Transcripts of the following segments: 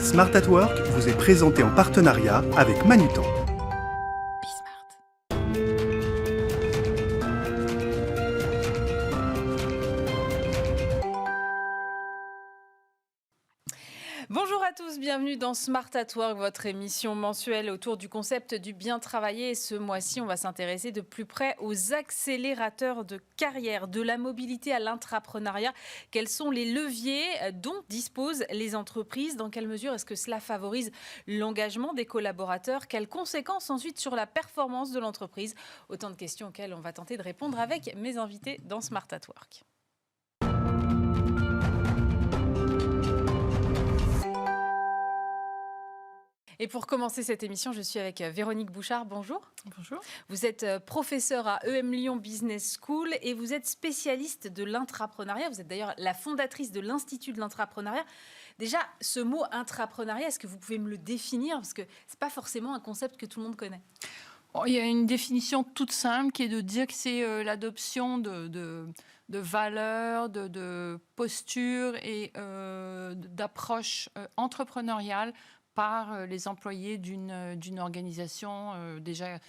Smart at Work vous est présenté en partenariat avec Manutan. Bonjour à tous, bienvenue dans Smart at Work, votre émission mensuelle autour du concept du bien travailler. Et ce mois-ci, on va s'intéresser de plus près aux accélérateurs de carrière, de la mobilité à l'intrapreneuriat. Quels sont les leviers dont disposent les entreprises? Dans quelle mesure est-ce que cela favorise l'engagement des collaborateurs? Quelles conséquences ensuite sur la performance de l'entreprise? Autant de questions auxquelles on va tenter de répondre avec mes invités dans Smart at Work. Et pour commencer cette émission, je suis avec Véronique Bouchard. Bonjour. Bonjour. Vous êtes professeure à EM Lyon Business School et vous êtes spécialiste de l'intrapreneuriat. Vous êtes d'ailleurs la fondatrice de l'Institut de l'intrapreneuriat. Déjà, ce mot intrapreneuriat, est-ce que vous pouvez me le définir? Parce que ce n'est pas forcément un concept que tout le monde connaît. Il y a une définition toute simple qui est de dire que c'est l'adoption de valeurs, de postures et d'approches entrepreneuriales par les employés d'une organisation déjà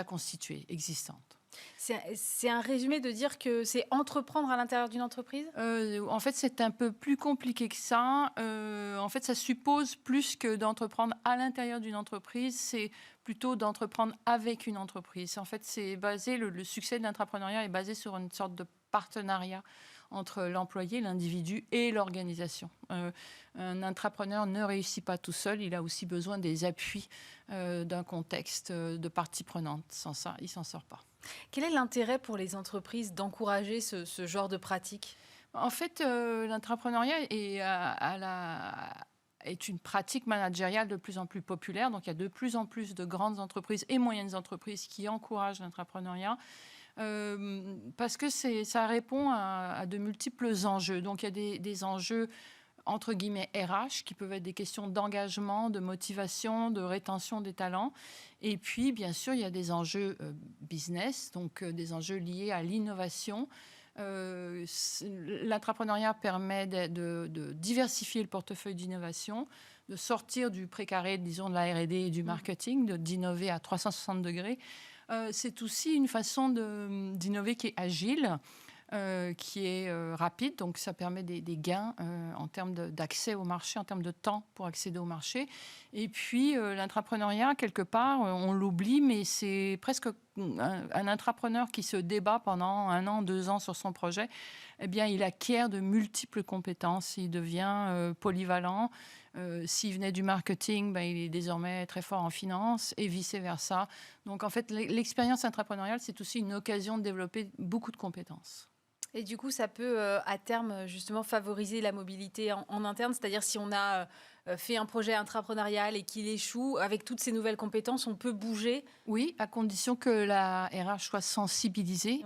constituée, existante. C'est un résumé de dire que c'est entreprendre à l'intérieur d'une entreprise? En fait, c'est un peu plus compliqué que ça. En fait, ça suppose plus que d'entreprendre à l'intérieur d'une entreprise, c'est plutôt d'entreprendre avec une entreprise. En fait, c'est basé, le succès de l'entrepreneuriat est basé sur une sorte de partenariat entre l'employé, l'individu et l'organisation. Un entrepreneur ne réussit pas tout seul, il a aussi besoin des appuis d'un contexte de parties prenantes. Sans ça, il ne s'en sort pas. Quel est l'intérêt pour les entreprises d'encourager ce genre de pratique? En fait, l'entrepreneuriat est une pratique managériale de plus en plus populaire. Donc, il y a de plus en plus de grandes entreprises et moyennes entreprises qui encouragent l'entrepreneuriat. Parce que ça répond à de multiples enjeux. Donc, il y a des enjeux entre guillemets RH, qui peuvent être des questions d'engagement, de motivation, de rétention des talents. Et puis, bien sûr, il y a des enjeux business, donc des enjeux liés à l'innovation. L'entrepreneuriat permet de diversifier le portefeuille d'innovation, de sortir du précaré, disons, de la R&D et du marketing, d'innover à 360 degrés. C'est aussi une façon d'innover qui est agile, qui est rapide, donc ça permet des gains en termes d'accès au marché, en termes de temps pour accéder au marché. Et puis l'entrepreneuriat, quelque part, on l'oublie, mais c'est presque un entrepreneur qui se débat pendant 1 an, 2 ans sur son projet. Eh bien, il acquiert de multiples compétences, il devient polyvalent. S'il venait du marketing, il est désormais très fort en finance et vice-versa. Donc, en fait, l'expérience entrepreneuriale, c'est aussi une occasion de développer beaucoup de compétences. Et du coup, ça peut, à terme, justement, favoriser la mobilité en interne. C'est-à-dire, si on a fait un projet intrapreneurial et qu'il échoue, avec toutes ces nouvelles compétences, on peut bouger? Oui, à condition que la RH soit sensibilisée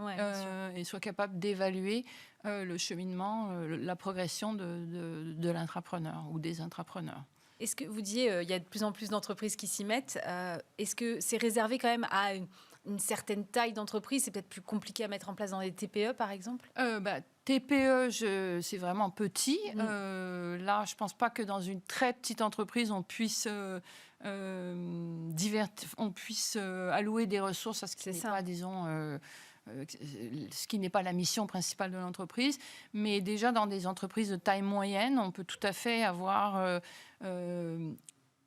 et soit capable d'évaluer le cheminement, la progression de l'entrepreneur ou des entrepreneurs. Est-ce que vous disiez, il y a de plus en plus d'entreprises qui s'y mettent. Est-ce que c'est réservé quand même à une certaine taille d'entreprise? C'est peut-être plus compliqué à mettre en place dans des TPE, par exemple? TPE, c'est vraiment petit. Là, je ne pense pas que dans une très petite entreprise, on puisse allouer des ressources à ce qui n'est pas, disons, ce qui n'est pas la mission principale de l'entreprise. Mais déjà, dans des entreprises de taille moyenne, on peut tout à fait avoir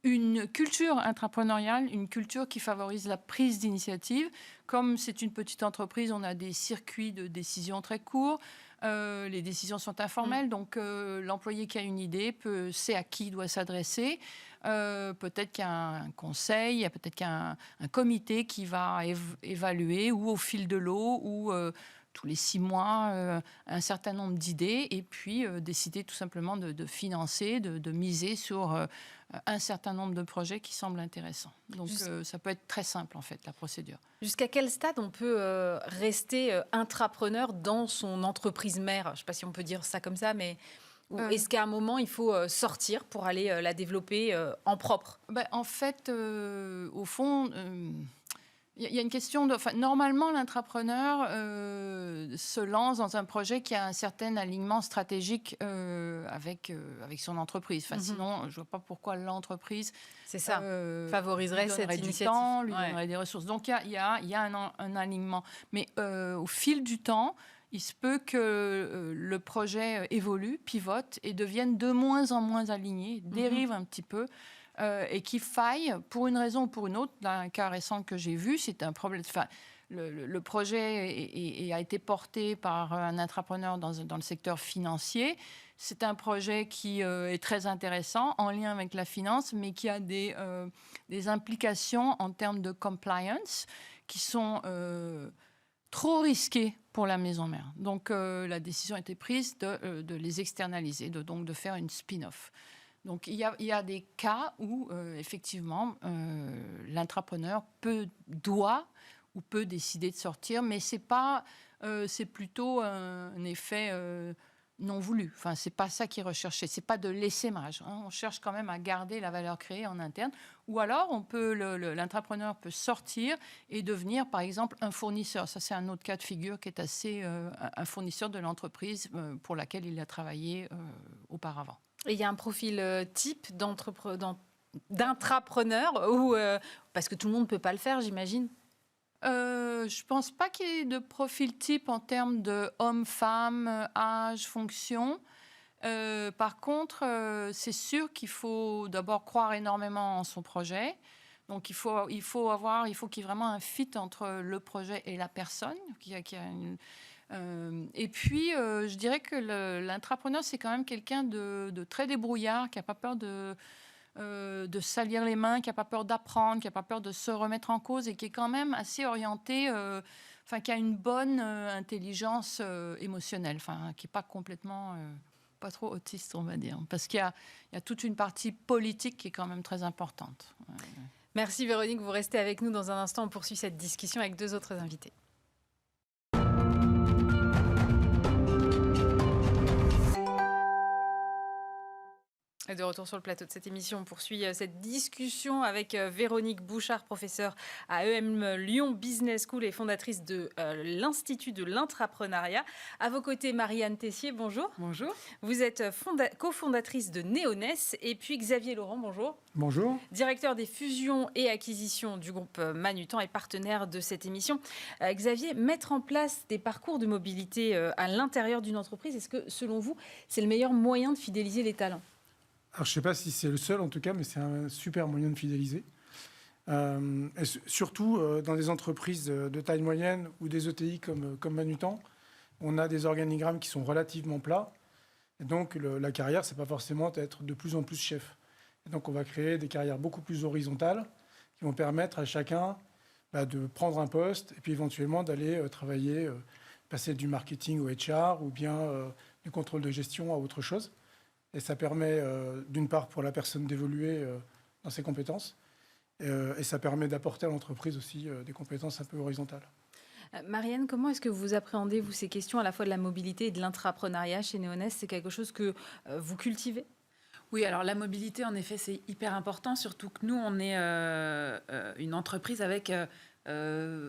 une culture entrepreneuriale, une culture qui favorise la prise d'initiative. Comme c'est une petite entreprise, on a des circuits de décision très courts. Les décisions sont informelles, donc l'employé qui a une idée sait à qui il doit s'adresser. Peut-être qu'il y a un conseil, il y a peut-être qu'il y a un comité qui va évaluer, ou au fil de l'eau, ou tous les 6 mois, un certain nombre d'idées, et puis décider tout simplement de financer, de miser sur un certain nombre de projets qui semblent intéressants. Donc ça peut être très simple, en fait, la procédure. Jusqu'à quel stade on peut rester intrapreneur dans son entreprise mère? Je ne sais pas si on peut dire ça comme ça, mais est-ce qu'à un moment, il faut sortir pour aller la développer en propre? En fait, au fond... Il y a une question de... normalement, l'entrepreneur se lance dans un projet qui a un certain alignement stratégique avec son entreprise. Sinon, je ne vois pas pourquoi l'entreprise... C'est ça, favoriserait cette initiative. Lui donnerait des ressources. Donc, il y a un alignement. Mais au fil du temps, il se peut que le projet évolue, pivote et devienne de moins en moins aligné, dérive un petit peu. Et qu'il faille, pour une raison ou pour une autre, dans un cas récent que j'ai vu, c'est un problème. Le projet a été porté par un entrepreneur dans le secteur financier. C'est un projet qui est très intéressant, en lien avec la finance, mais qui a des implications en termes de compliance qui sont trop risquées pour la maison mère. Donc, la décision a été prise de les externaliser, donc de faire une spin-off. Donc, il y a des cas où, effectivement, l'entrepreneur doit ou peut décider de sortir, mais c'est plutôt un effet non voulu. C'est pas ça qui est recherché. C'est pas de l'essaimage. On cherche quand même à garder la valeur créée en interne. Ou alors, l'entrepreneur peut sortir et devenir, par exemple, un fournisseur. Ça, c'est un autre cas de figure qui est assez un fournisseur de l'entreprise pour laquelle il a travaillé auparavant. Et il y a un profil type d'intrapreneur parce que tout le monde ne peut pas le faire, j'imagine. Je ne pense pas qu'il y ait de profil type en termes de homme, femme, âge, fonction. Par contre, c'est sûr qu'il faut d'abord croire énormément en son projet. Donc, il faut qu'il y ait vraiment un fit entre le projet et la personne et puis, je dirais que l'entrepreneur, c'est quand même quelqu'un de très débrouillard, qui n'a pas peur de salir les mains, qui n'a pas peur d'apprendre, qui n'a pas peur de se remettre en cause et qui est quand même assez orienté, qui a une bonne intelligence émotionnelle, qui n'est pas complètement, pas trop autiste, on va dire. Parce qu'il y a toute une partie politique qui est quand même très importante. Merci Véronique, vous restez avec nous dans un instant. On poursuit cette discussion avec deux autres invités. Et de retour sur le plateau de cette émission, on poursuit cette discussion avec Véronique Bouchard, professeure à EM Lyon Business School et fondatrice de l'Institut de l'entrepreneuriat. À vos côtés, Marianne Tessier, bonjour. Bonjour. Vous êtes cofondatrice de Neoness. Et puis Xavier Laurent, bonjour. Bonjour. Directeur des fusions et acquisitions du groupe Manutan et partenaire de cette émission. Xavier, mettre en place des parcours de mobilité à l'intérieur d'une entreprise, est-ce que selon vous, c'est le meilleur moyen de fidéliser les talents ? Alors, je ne sais pas si c'est le seul, en tout cas, mais c'est un super moyen de fidéliser. Et surtout, dans des entreprises de taille moyenne ou des ETI comme Manutan, on a des organigrammes qui sont relativement plats. Et donc, la carrière, ce n'est pas forcément d'être de plus en plus chef. Et donc, on va créer des carrières beaucoup plus horizontales qui vont permettre à chacun de prendre un poste et puis éventuellement d'aller travailler, passer du marketing au HR ou bien du contrôle de gestion à autre chose. Et ça permet, d'une part, pour la personne d'évoluer dans ses compétences, et ça permet d'apporter à l'entreprise aussi des compétences un peu horizontales. Marianne, comment est-ce que vous appréhendez, vous, ces questions à la fois de la mobilité et de l'intrapreneuriat chez Neoness ? C'est quelque chose que vous cultivez ? Oui, alors la mobilité, en effet, c'est hyper important, surtout que nous, on est une entreprise avec...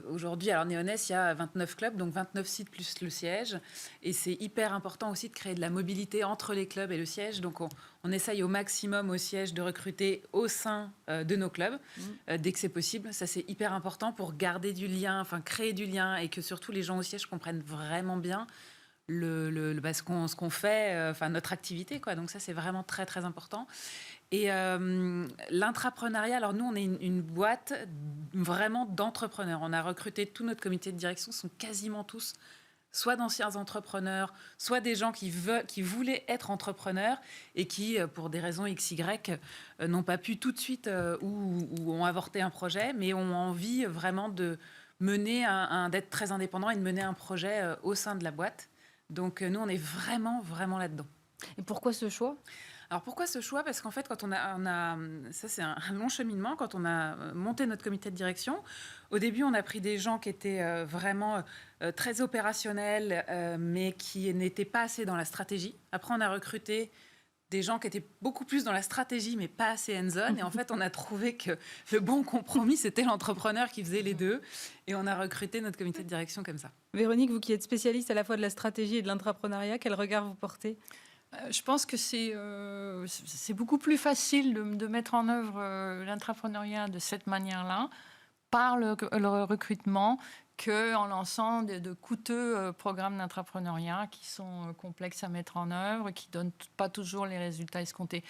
aujourd'hui, alors Neoness, il y a 29 clubs, donc 29 sites plus le siège. Et c'est hyper important aussi de créer de la mobilité entre les clubs et le siège. Donc, on essaye au maximum au siège de recruter au sein de nos clubs, dès que c'est possible. Ça, c'est hyper important pour garder du lien, créer du lien et que surtout les gens au siège comprennent vraiment bien ce qu'on fait, notre activité, quoi. Donc ça, c'est vraiment très, très important. Et l'intrapreneuriat, alors nous, on est une boîte vraiment d'entrepreneurs. On a recruté tout notre comité de direction, sont quasiment tous soit d'anciens entrepreneurs, soit des gens qui voulaient être entrepreneurs et qui, pour des raisons XY, n'ont pas pu tout de suite ou ont avorté un projet, mais ont envie vraiment de mener d'être très indépendant et de mener un projet au sein de la boîte. Donc nous, on est vraiment, vraiment là-dedans. Et pourquoi ce choix ? Alors pourquoi ce choix ? Parce qu'en fait, quand on a ça c'est un long cheminement, quand on a monté notre comité de direction, au début on a pris des gens qui étaient vraiment très opérationnels, mais qui n'étaient pas assez dans la stratégie. Après on a recruté des gens qui étaient beaucoup plus dans la stratégie, mais pas assez hands-on. Et en fait, on a trouvé que le bon compromis, c'était l'entrepreneur qui faisait les deux. Et on a recruté notre comité de direction comme ça. Véronique, vous qui êtes spécialiste à la fois de la stratégie et de l'intrapreneuriat, quel regard vous portez ? Je pense que c'est beaucoup plus facile de mettre en œuvre l'intrapreneuriat de cette manière-là, par le recrutement, qu'en lançant de coûteux programmes d'intrapreneuriat qui sont complexes à mettre en œuvre, qui ne donnent pas toujours les résultats escomptés.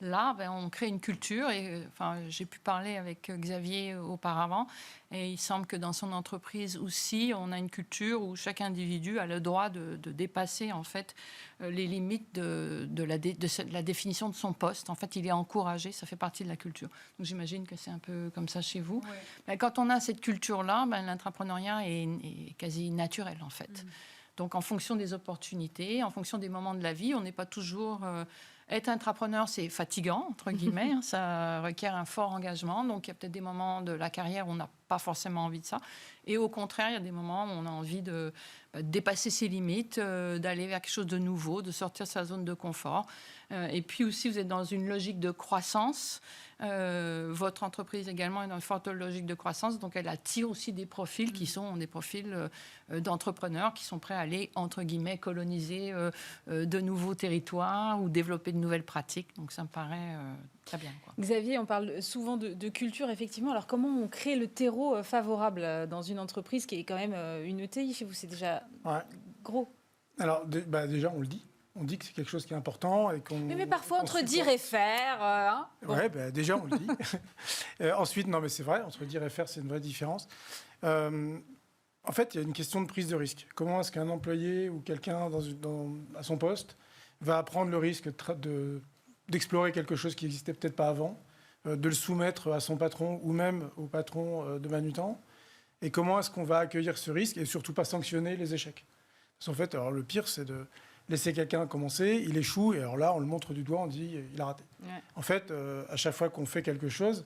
Là, on crée une culture. Et, j'ai pu parler avec Xavier auparavant. Et il semble que dans son entreprise aussi, on a une culture où chaque individu a le droit de dépasser en fait, les limites de la définition de son poste. En fait, il est encouragé. Ça fait partie de la culture. Donc, j'imagine que c'est un peu comme ça chez vous. Ouais. Mais quand on a cette culture-là, l'intrapreneuriat est quasi naturel, en fait. Donc, en fonction des opportunités, en fonction des moments de la vie, on n'est pas toujours... Être intrapreneur, c'est fatigant, entre guillemets. Ça requiert un fort engagement. Donc, il y a peut-être des moments de la carrière où on n'a pas forcément envie de ça. Et au contraire, il y a des moments où on a envie de dépasser ses limites, d'aller vers quelque chose de nouveau, de sortir de sa zone de confort. Et puis aussi, vous êtes dans une logique de croissance. Votre entreprise également est dans une forte logique de croissance. Donc, elle attire aussi des profils qui sont des profils d'entrepreneurs qui sont prêts à aller, entre guillemets, coloniser de nouveaux territoires ou développer de nouvelles pratiques. Donc, ça me paraît très bien, quoi. Xavier, on parle souvent de culture, effectivement. Alors, comment on crée le terreau favorable dans une entreprise qui est quand même une ETI chez vous? C'est déjà gros. Alors, déjà, on le dit. On dit que c'est quelque chose qui est important. Et mais parfois, entre dire et faire... Bon. Oui, déjà, on le dit. Ensuite, non, mais c'est vrai, entre dire et faire, c'est une vraie différence. En fait, il y a une question de prise de risque. Comment est-ce qu'un employé ou quelqu'un à son poste va prendre le risque d'explorer quelque chose qui n'existait peut-être pas avant, de le soumettre à son patron ou même au patron de Manutan? Et comment est-ce qu'on va accueillir ce risque et surtout pas sanctionner les échecs? Parce qu'en fait, alors, le pire, c'est de laisser quelqu'un commencer, il échoue, et alors là, on le montre du doigt, on dit il a raté. Ouais. En fait, à chaque fois qu'on fait quelque chose,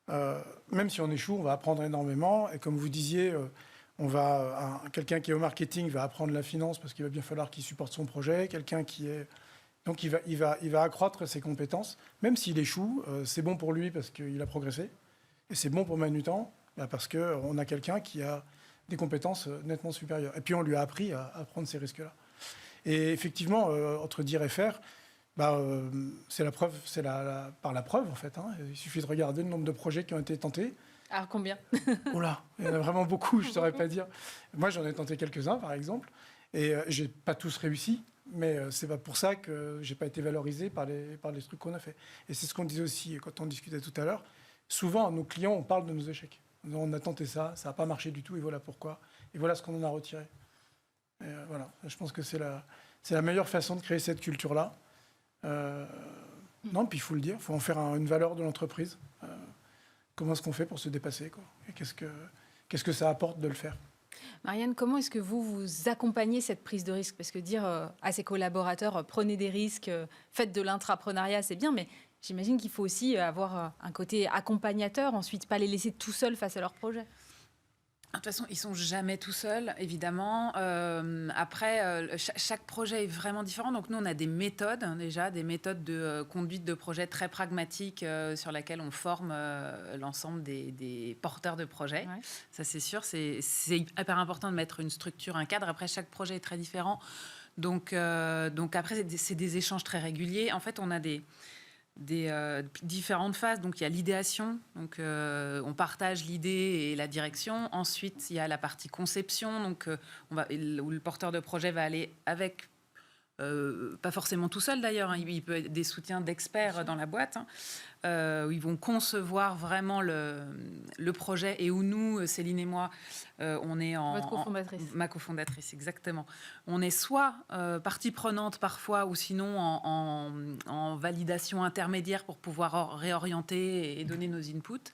même si on échoue, on va apprendre énormément. Et comme vous disiez, quelqu'un qui est au marketing va apprendre la finance parce qu'il va bien falloir qu'il supporte son projet. Quelqu'un qui est... Donc, il va accroître ses compétences. Même s'il échoue, c'est bon pour lui parce qu'il a progressé. Et c'est bon pour Manutan parce qu'on a quelqu'un qui a des compétences nettement supérieures. Et puis, on lui a appris à prendre ces risques-là. Et effectivement, entre dire et faire, c'est la preuve, par la preuve, en fait. Il suffit de regarder le nombre de projets qui ont été tentés. Alors, combien? Oh là, il y en a vraiment beaucoup, je ne saurais pas dire. Moi, j'en ai tenté quelques-uns, par exemple, et je n'ai pas tous réussi, mais ce n'est pas pour ça que je n'ai pas été valorisé par les trucs qu'on a fait. Et c'est ce qu'on disait aussi quand on discutait tout à l'heure. Souvent, à nos clients, on parle de nos échecs. On a tenté ça n'a pas marché du tout, et voilà pourquoi. Et voilà ce qu'on en a retiré. Et voilà, je pense que c'est la meilleure façon de créer cette culture-là. Non, puis il faut le dire, il faut en faire une valeur de l'entreprise. Comment est-ce qu'on fait pour se dépasser, quoi? Et qu'est-ce que ça apporte de le faire? Marianne, comment est-ce que vous accompagnez cette prise de risque? Parce que dire à ses collaborateurs, prenez des risques, faites de l'intrapreneuriat, c'est bien, mais j'imagine qu'il faut aussi avoir un côté accompagnateur, ensuite pas les laisser tout seuls face à leur projet. De toute façon, ils ne sont jamais tout seuls, évidemment. Après, chaque projet est vraiment différent. Donc, nous, on a des méthodes, déjà, des méthodes de conduite de projet très pragmatiques sur lesquelles on forme l'ensemble des porteurs de projets. Ouais. Ça, c'est sûr. C'est hyper important de mettre une structure, un cadre. Après, chaque projet est très différent. Donc après, c'est des échanges très réguliers. En fait, on a des différentes phases. Donc, il y a l'idéation. Donc, on partage l'idée et la direction. Ensuite, il y a la partie conception. Donc, où le porteur de projet va aller avec, pas forcément tout seul d'ailleurs. Il peut être des soutiens d'experts dans la boîte. Où ils vont concevoir vraiment le projet et où nous, Céline et moi, on est Votre cofondatrice. Ma cofondatrice, exactement. On est soit partie prenante parfois ou sinon en validation intermédiaire pour pouvoir réorienter et donner nos inputs.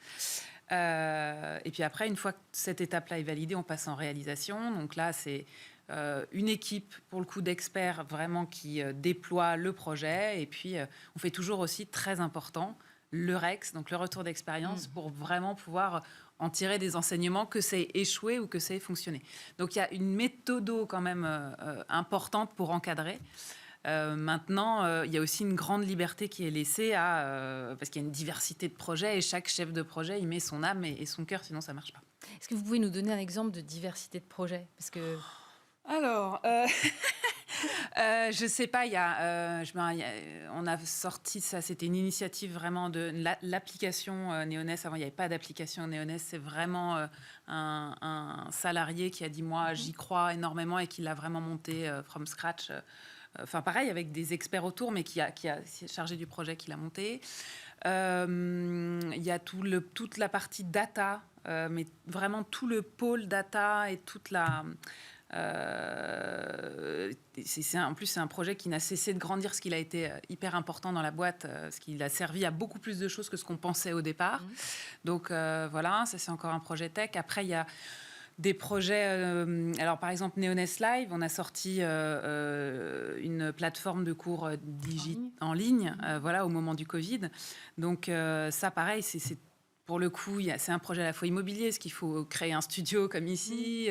Et puis après, une fois que cette étape-là est validée, on passe en réalisation. Donc là, c'est une équipe, pour le coup, d'experts vraiment qui déploie le projet. Et puis, on fait toujours aussi, très important, le REX, donc le retour d'expérience, pour vraiment pouvoir en tirer des enseignements, que c'est échoué ou que c'est fonctionné. Donc, il y a une méthode quand même importante pour encadrer. Maintenant, il y a aussi une grande liberté qui est laissée parce qu'il y a une diversité de projets et chaque chef de projet, il met son âme et son cœur, sinon ça ne marche pas. Est-ce que vous pouvez nous donner un exemple de diversité de projets? Parce que... Alors, je sais pas, on a sorti ça, c'était une initiative vraiment de l'application Néoness. Avant, il n'y avait pas d'application Néoness. C'est vraiment un salarié qui a dit, moi, j'y crois énormément et qui l'a vraiment monté from scratch. Enfin, pareil, avec des experts autour, mais qui a chargé du projet, qui l'a monté. Il y a toute la partie data, mais vraiment tout le pôle data et toute la... en plus, c'est un projet qui n'a cessé de grandir, parce qu'il a été hyper important dans la boîte, parce qu'il a servi à beaucoup plus de choses que ce qu'on pensait au départ. Donc voilà, ça c'est encore un projet tech. Après, il y a des projets... alors par exemple, Néoness Live, on a sorti une plateforme de cours en ligne voilà, au moment du Covid. Donc ça, pareil, c'est pour le coup, c'est un projet à la fois immobilier, parce qu'il faut créer un studio comme ici,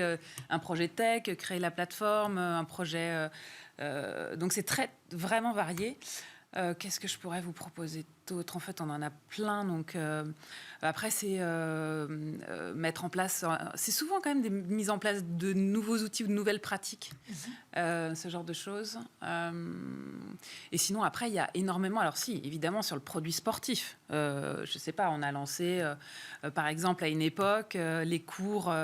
un projet tech, créer la plateforme, un projet... donc c'est vraiment varié. Qu'est-ce que je pourrais vous proposer d'autre? En fait, on en a plein. Donc, après, c'est mettre en place... c'est souvent quand même des mises en place de nouveaux outils ou de nouvelles pratiques, ce genre de choses. Et sinon, après, il y a énormément... Alors si, évidemment, sur le produit sportif. Je ne sais pas, on a lancé, par exemple, à une époque, les cours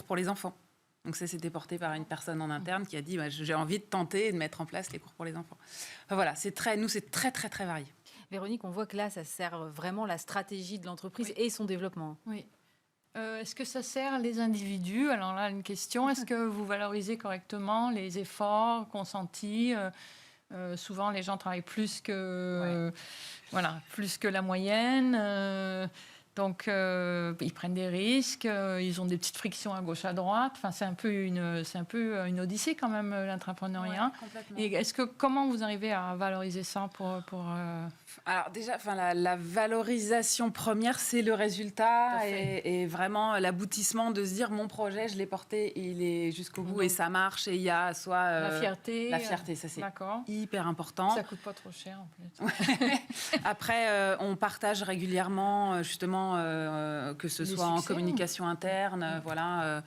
pour les enfants. Donc ça, c'était porté par une personne en interne qui a dit j'ai envie de tenter et de mettre en place les cours pour les enfants. Enfin, voilà, c'est très, très, très varié. Véronique, on voit que là, ça sert vraiment la stratégie de l'entreprise et son développement. Oui. Est-ce que ça sert les individus? Alors là, une question. Est-ce que vous valorisez correctement les efforts consentis? Souvent, les gens travaillent plus que la moyenne. Donc, ils prennent des risques, ils ont des petites frictions à gauche, à droite. Enfin, c'est un peu une odyssée quand même, l'entrepreneuriat. Ouais, et comment vous arrivez à valoriser ça pour Alors déjà, la valorisation première, c'est le résultat et vraiment l'aboutissement de se dire mon projet, je l'ai porté, il est jusqu'au bout et ça marche et il y a soit la fierté. La fierté, ça c'est d'accord. hyper important. Ça coûte pas trop cher en plus. Après, on partage régulièrement justement que ce soit en communication interne, voilà.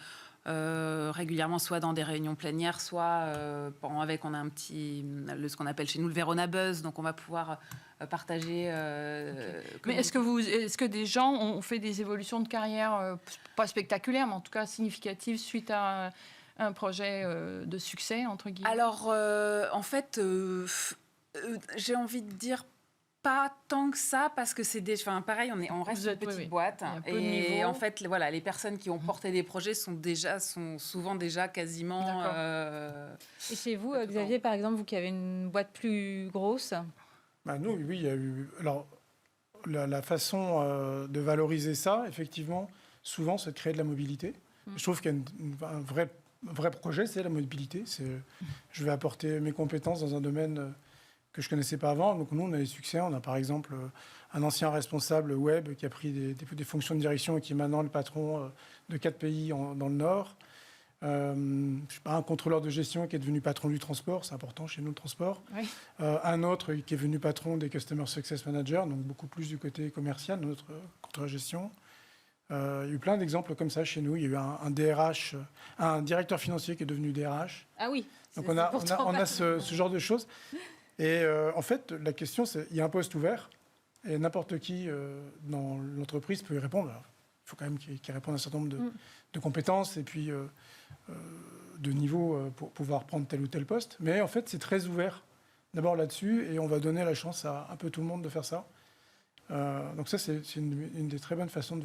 Régulièrement, soit dans des réunions plénières, soit on a ce qu'on appelle chez nous le Verona Buzz, donc on va pouvoir partager. Mais est-ce que des gens ont fait des évolutions de carrière, pas spectaculaires, mais en tout cas significatives, suite à un projet de succès, entre guillemets? Alors, en fait, j'ai envie de dire pas tant que ça, parce que c'est pareil, on reste une petite boîte. Et en fait, voilà, les personnes qui ont porté des projets sont souvent déjà quasiment... Et chez vous, Xavier, par exemple, vous qui avez une boîte plus grosse? Nous, oui, il y a eu... Alors, la façon de valoriser ça, effectivement, souvent, c'est de créer de la mobilité. Je trouve qu'il y a un vrai projet, c'est la mobilité. Je vais apporter mes compétences dans un domaine... que je ne connaissais pas avant. Donc nous, on a des succès. On a par exemple un ancien responsable web qui a pris des fonctions de direction et qui est maintenant le patron de 4 pays dans le Nord. Un contrôleur de gestion qui est devenu patron du transport. C'est important chez nous, le transport. Oui. Un autre qui est devenu patron des Customer Success Managers, donc beaucoup plus du côté commercial, notre contrôleur de gestion. Il y a eu plein d'exemples comme ça chez nous. Il y a eu un DRH, un directeur financier qui est devenu DRH. Ah oui. Donc on a ce genre de choses. Et en fait, la question, c'est il y a un poste ouvert et n'importe qui dans l'entreprise peut y répondre. Alors, il faut quand même qu'il réponde à un certain nombre de compétences et puis de niveaux pour pouvoir prendre tel ou tel poste. Mais en fait, c'est très ouvert d'abord là-dessus et on va donner la chance à un peu tout le monde de faire ça. Donc ça, c'est une des très bonnes façons de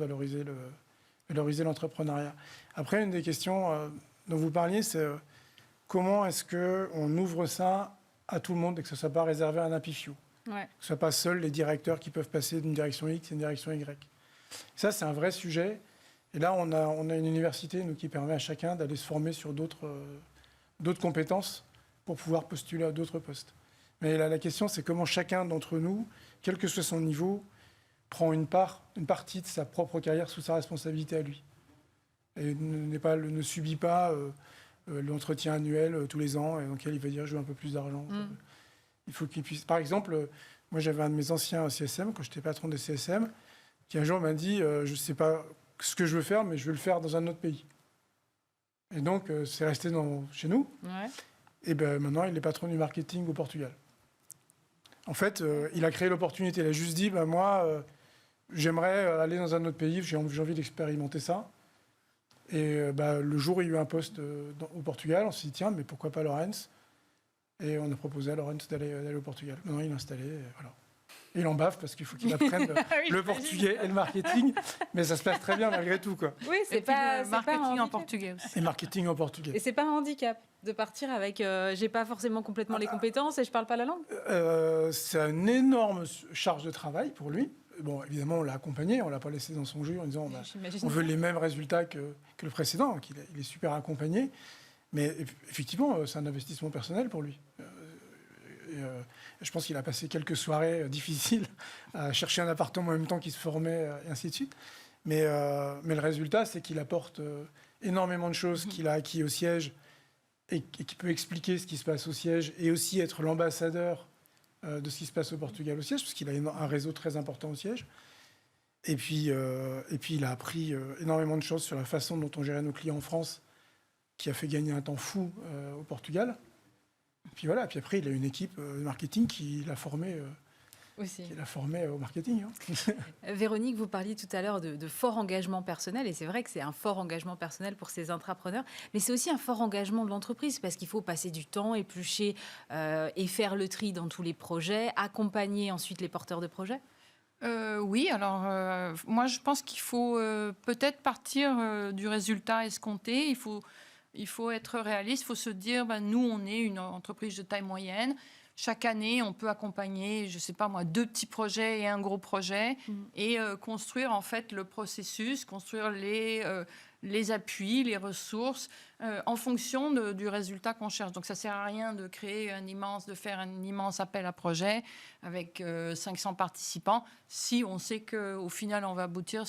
valoriser l'entrepreneuriat. Après, une des questions dont vous parliez, c'est comment est-ce qu'on ouvre ça à tout le monde et que ce ne soit pas réservé à un happy few. Ouais. Que ce ne soit pas seuls les directeurs qui peuvent passer d'une direction X à une direction Y. Ça, c'est un vrai sujet. Et là, on a une université qui permet à chacun d'aller se former sur d'autres compétences pour pouvoir postuler à d'autres postes. Mais là, la question, c'est comment chacun d'entre nous, quel que soit son niveau, prend une partie de sa propre carrière sous sa responsabilité à lui. Et ne subit pas l'entretien annuel tous les ans, et dans lequel il va dire je veux un peu plus d'argent. Il faut qu'il puisse. Par exemple, moi j'avais un de mes anciens CSM, quand j'étais patron des CSM, qui un jour m'a dit je ne sais pas ce que je veux faire, mais je veux le faire dans un autre pays. Et donc c'est resté chez nous. Ouais. Et ben maintenant il est patron du marketing au Portugal. En fait, il a créé l'opportunité. Il a juste dit moi, j'aimerais aller dans un autre pays, j'ai envie d'expérimenter ça. Et le jour où il y a eu un poste au Portugal, on s'est dit tiens, mais pourquoi pas Laurens? Et on a proposé à Laurens d'aller au Portugal. Maintenant, il est installé. Voilà. Et il en bave parce qu'il faut qu'il apprenne le portugais et le marketing. Mais ça se passe très bien malgré tout, quoi. Oui, c'est pas marketing un en portugais aussi. Et marketing en portugais. Et c'est pas un handicap de partir avec j'ai pas forcément complètement les compétences et je parle pas la langue. C'est une énorme charge de travail pour lui. Bon, évidemment, on l'a accompagné, on l'a pas laissé dans son jus en disant on veut les mêmes résultats que le précédent. Donc il est super accompagné. Mais effectivement, c'est un investissement personnel pour lui. Je pense qu'il a passé quelques soirées difficiles à chercher un appartement en même temps qu'il se formait, et ainsi de suite. Mais le résultat, c'est qu'il apporte énormément de choses qu'il a acquis au siège et qui peut expliquer ce qui se passe au siège et aussi être l'ambassadeur de ce qui se passe au Portugal au siège, parce qu'il a un réseau très important au siège. Et puis il a appris énormément de choses sur la façon dont on gérait nos clients en France, qui a fait gagner un temps fou au Portugal. Puis voilà, puis après, il a une équipe de marketing qui l'a formé, aussi. qui l'a formé au marketing. Véronique, vous parliez tout à l'heure de fort engagement personnel, et c'est vrai que c'est un fort engagement personnel pour ces intrapreneurs, mais c'est aussi un fort engagement de l'entreprise, parce qu'il faut passer du temps, éplucher et faire le tri dans tous les projets, accompagner ensuite les porteurs de projets. Oui, alors moi je pense qu'il faut peut-être partir du résultat escompté. Il faut être réaliste, il faut se dire, nous, on est une entreprise de taille moyenne. Chaque année, on peut accompagner, je ne sais pas moi, 2 petits projets et un gros projet et construire en fait le processus, construire les appuis, les ressources en fonction du résultat qu'on cherche. Donc ça ne sert à rien de faire un immense appel à projet avec 500 participants si on sait qu'au final, on va aboutir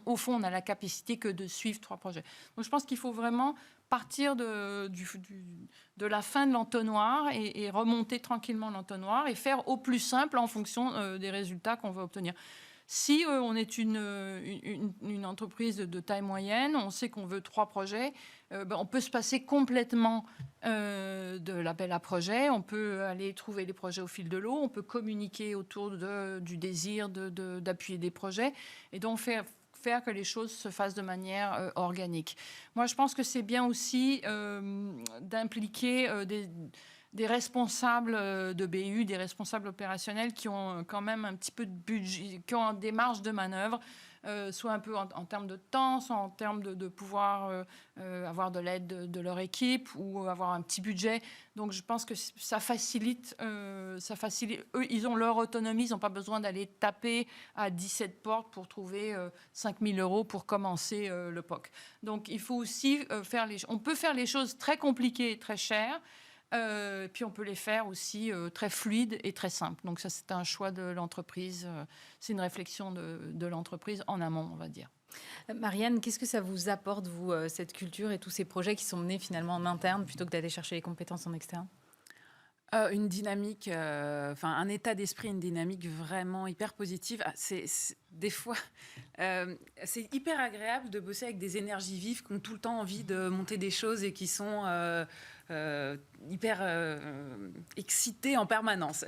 au fond, on n'a la capacité que de suivre 3 projets. Donc je pense qu'il faut vraiment partir de la fin de l'entonnoir et remonter tranquillement l'entonnoir et faire au plus simple en fonction des résultats qu'on veut obtenir. Si on est une entreprise de taille moyenne, on sait qu'on veut 3 projets, on peut se passer complètement de l'appel à projet, on peut aller trouver les projets au fil de l'eau, on peut communiquer autour du désir d'appuyer des projets et donc faire que les choses se fassent de manière organique. Moi, je pense que c'est bien aussi d'impliquer des responsables de BU, des responsables opérationnels qui ont quand même un petit peu de budget, qui ont des marges de manœuvre, soit un peu en termes de temps, soit en termes de pouvoir avoir de l'aide de leur équipe ou avoir un petit budget. Donc je pense que ça facilite. Eux, ils ont leur autonomie, ils n'ont pas besoin d'aller taper à 17 portes pour trouver 5 000 € pour commencer le POC. Donc il faut aussi on peut faire les choses très compliquées et très chères, puis on peut les faire aussi très fluides et très simples. Donc ça, c'est un choix de l'entreprise. C'est une réflexion de l'entreprise en amont, on va dire. Marianne, qu'est-ce que ça vous apporte, vous, cette culture et tous ces projets qui sont menés finalement en interne plutôt que d'aller chercher les compétences en externe ? Une dynamique, un état d'esprit, une dynamique vraiment hyper positive. Des fois, c'est hyper agréable de bosser avec des énergies vives qui ont tout le temps envie de monter des choses et qui sont hyper excitées en permanence.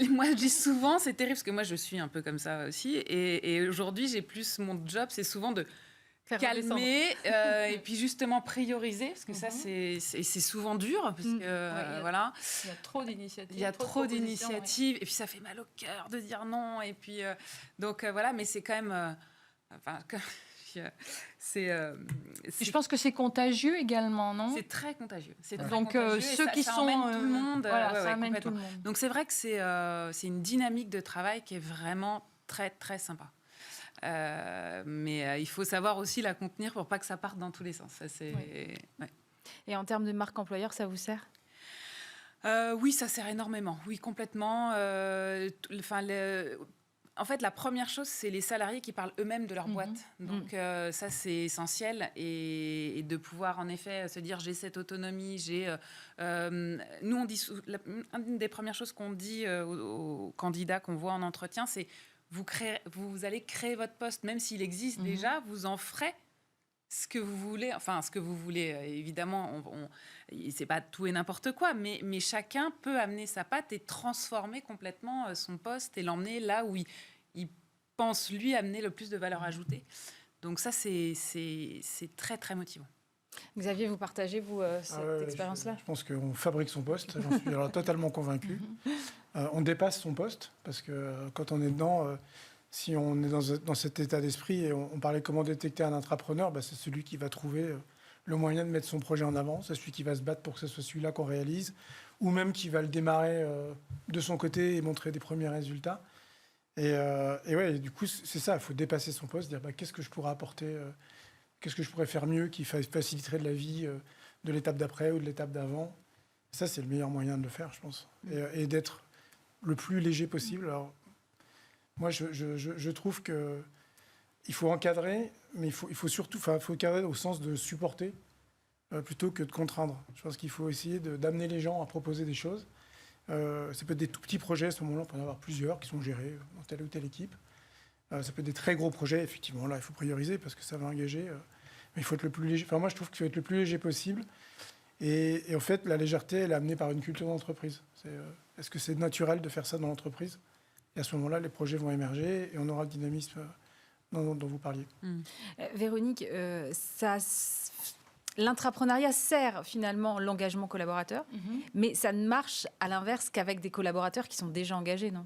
Moi, je dis souvent, c'est terrible parce que moi, je suis un peu comme ça aussi. Et aujourd'hui, mon job, c'est souvent de calmer et puis justement prioriser, parce que ça c'est souvent dur parce que voilà, il y a trop d'initiatives, il y a trop d'initiatives et puis ça fait mal au cœur de dire non et puis donc voilà, mais c'est quand même je pense que c'est contagieux également, non ? C'est très contagieux. Donc ceux qui sont tout le monde, ça amène tout le monde. Donc c'est vrai que c'est une dynamique de travail qui est vraiment très très sympa. Mais il faut savoir aussi la contenir pour pas que ça parte dans tous les sens. Ça, ouais. Et en termes de marque employeur, ça vous sert ? Oui, ça sert énormément. Oui, complètement. En fait, la première chose, c'est les salariés qui parlent eux-mêmes de leur boîte. Donc, ça, c'est essentiel. Et de pouvoir, en effet, se dire, j'ai cette autonomie, nous, on dit... Une des premières choses qu'on dit aux candidats qu'on voit en entretien, c'est vous allez créer votre poste, même s'il existe déjà, vous en ferez ce que vous voulez. Enfin, ce que vous voulez, évidemment, c'est pas tout et n'importe quoi, mais chacun peut amener sa patte et transformer complètement son poste et l'emmener là où il pense, lui, amener le plus de valeur ajoutée. Donc ça, c'est très, très motivant. Xavier, vous partagez, vous, cette expérience-là ? Je pense qu'on fabrique son poste, j'en suis alors totalement convaincu. On dépasse son poste, parce que quand on est dedans, si on est dans cet état d'esprit, et on parlait comment détecter un intrapreneur, c'est celui qui va trouver le moyen de mettre son projet en avant, c'est celui qui va se battre pour que ce soit celui-là qu'on réalise, ou même qui va le démarrer de son côté et montrer des premiers résultats. Et du coup, c'est ça, il faut dépasser son poste, dire qu'est-ce que je pourrais apporter, qu'est-ce que je pourrais faire mieux qui faciliterait de la vie de l'étape d'après ou de l'étape d'avant. Ça, c'est le meilleur moyen de le faire, je pense. Et d'être le plus léger possible. Alors, moi, je trouve qu'il faut encadrer, mais il faut surtout encadrer au sens de supporter plutôt que de contraindre. Je pense qu'il faut essayer d'amener les gens à proposer des choses. Ça peut être des tout petits projets, à ce moment-là, on peut en avoir plusieurs qui sont gérés dans telle ou telle équipe. Ça peut être des très gros projets, effectivement, là, il faut prioriser parce que ça va engager. Mais il faut être le plus léger. Enfin, moi, je trouve qu'il faut être le plus léger possible. Et en fait, la légèreté, elle est amenée par une culture d'entreprise. Est-ce que c'est naturel de faire ça dans l'entreprise ? Et à ce moment-là, les projets vont émerger et on aura le dynamisme dont vous parliez. Véronique, l'intrapreneuriat sert finalement l'engagement collaborateur, mais ça ne marche à l'inverse qu'avec des collaborateurs qui sont déjà engagés, non ?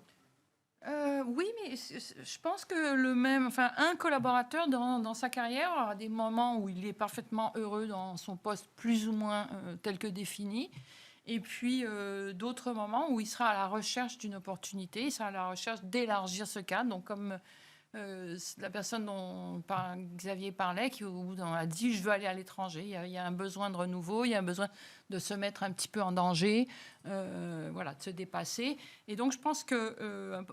Oui, mais je pense que un collaborateur dans sa carrière aura des moments où il est parfaitement heureux dans son poste plus ou moins tel que défini. Et puis, d'autres moments où il sera à la recherche d'une opportunité, il sera à la recherche d'élargir ce cadre. Donc, comme la personne dont Xavier parlait, qui au bout d'un a dit « je veux aller à l'étranger », il y a un besoin de renouveau, il y a un besoin de se mettre un petit peu en danger, de se dépasser. Et donc, je pense que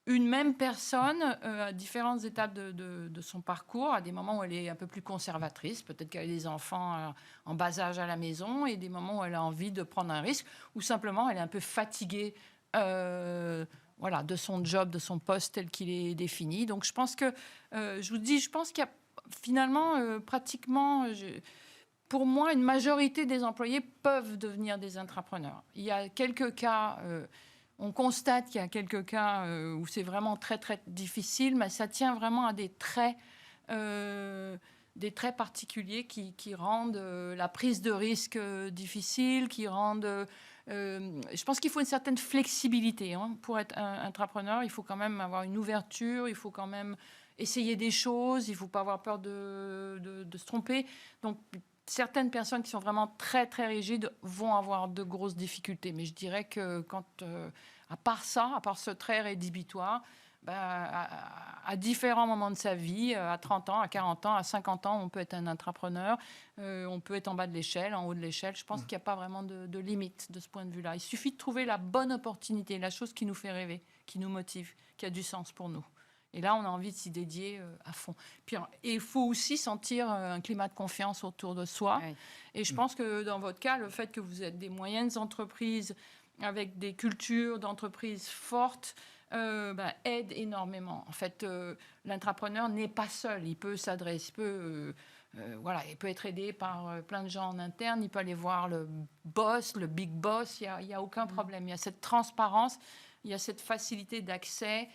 une même personne, à différentes étapes de son parcours, à des moments où elle est un peu plus conservatrice, peut-être qu'elle a des enfants en bas âge à la maison, et des moments où elle a envie de prendre un risque, ou simplement elle est un peu fatiguée de son job, de son poste tel qu'il est défini. Donc je pense que, je pense qu'il y a finalement pratiquement... Pour moi, une majorité des employés peuvent devenir des intrapreneurs. Il y a quelques cas... on constate qu'il y a quelques cas où c'est vraiment très, très difficile, mais ça tient vraiment à des traits particuliers qui rendent la prise de risque difficile, qui rendent... je pense qu'il faut une certaine flexibilité. Pour être un intrapreneur, il faut quand même avoir une ouverture, il faut quand même essayer des choses, il ne faut pas avoir peur de se tromper. Donc, certaines personnes qui sont vraiment très, très rigides vont avoir de grosses difficultés. Mais je dirais que à part ce trait rédhibitoire, à différents moments de sa vie, à 30 ans, à 40 ans, à 50 ans, on peut être un intrapreneur, on peut être en bas de l'échelle, en haut de l'échelle. Je pense qu'il n'y a pas vraiment de limite de ce point de vue-là. Il suffit de trouver la bonne opportunité, la chose qui nous fait rêver, qui nous motive, qui a du sens pour nous. Et là, on a envie de s'y dédier à fond. Et il faut aussi sentir un climat de confiance autour de soi. Oui. Et je pense que dans votre cas, le fait que vous êtes des moyennes entreprises avec des cultures d'entreprise fortes aide énormément. En fait, l'intrapreneur n'est pas seul. Il peut s'adresser, il peut être aidé par plein de gens en interne. Il peut aller voir le boss, le big boss. Il n'y a aucun problème. Il y a cette transparence, il y a cette facilité d'accès.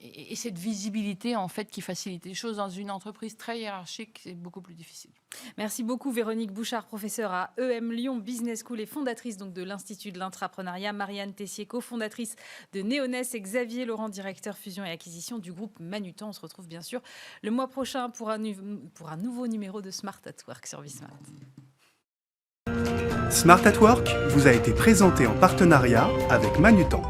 Et cette visibilité, en fait, qui facilite les choses dans une entreprise très hiérarchique, c'est beaucoup plus difficile. Merci beaucoup, Véronique Bouchard, professeure à EM Lyon Business School et fondatrice donc, de l'Institut de l'Intrapreneuriat, Marianne Tessier, cofondatrice de Neoness, et Xavier Laurent, directeur fusion et acquisition du groupe Manutan. On se retrouve bien sûr le mois prochain pour un nouveau numéro de Smart at Work sur Bismart. Smart at Work vous a été présenté en partenariat avec Manutan.